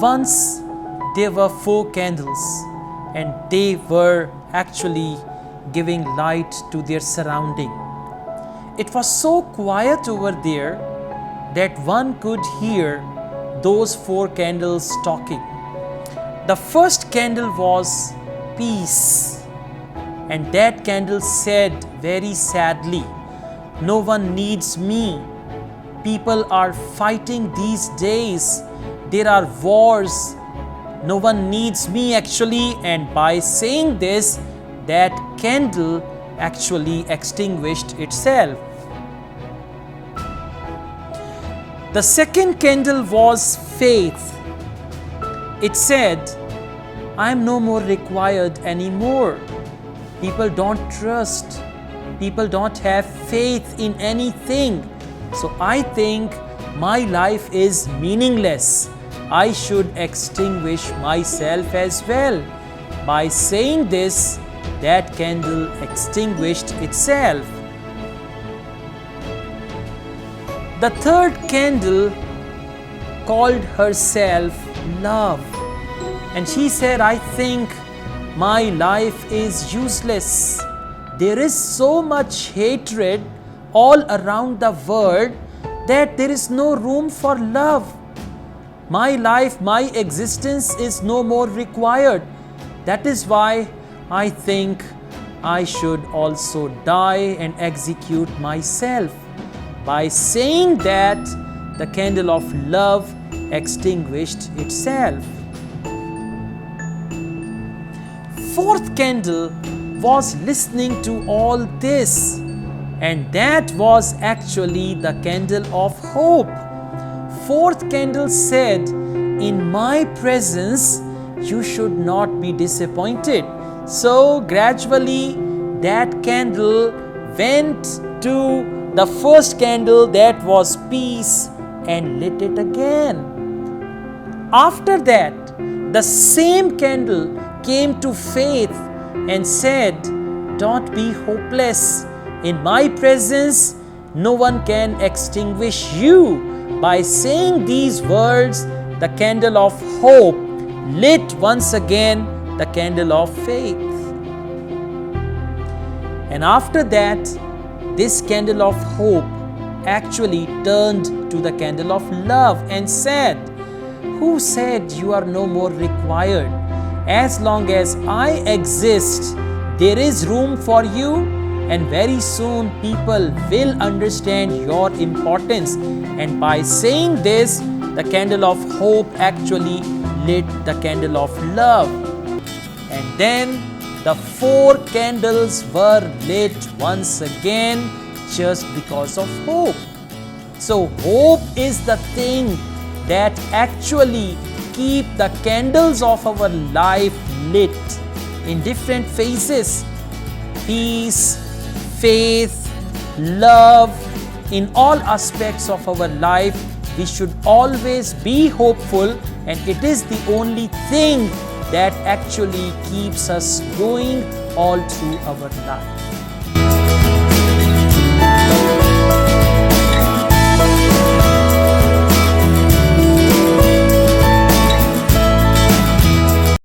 Once there were 4 candles and they were actually giving light to their surrounding. It was so quiet over there that one could hear those 4 candles talking. The first candle was peace, and that candle said very sadly, "No one needs me. People are fighting these days. There are wars. No one needs me actually." And by saying this, that candle actually extinguished itself. The second candle was faith. It said, "I am no more required anymore. People don't trust. People don't have faith in anything. So I think my life is meaningless. I should extinguish myself as well." By saying this, that candle extinguished itself. The third candle called herself love, and she said, "I think my life is useless. There is so much hatred all around the world that there is no room for love. My life, my existence is no more required. That is why I think I should also die and execute myself." By saying that, the candle of love extinguished itself. Fourth candle was listening to all this, and that was actually the candle of hope. Fourth candle said, "In my presence, you should not be disappointed." So gradually that candle went to the first candle, that was peace, and lit it again. After that, the same candle came to faith and said, "Don't be hopeless. In my presence, no one can extinguish you." By saying these words, the candle of hope lit once again the candle of faith. And after that, this candle of hope actually turned to the candle of love and said, "Who said you are no more required? As long as I exist, there is room for you, and very soon people will understand your importance." And by saying this, the candle of hope actually lit the candle of love. And then the 4 candles were lit once again just because of hope. So hope is the thing that actually keep the candles of our life lit in different phases. Peace, faith, love, in all aspects of our life, we should always be hopeful, and it is the only thing that actually keeps us going all through our life.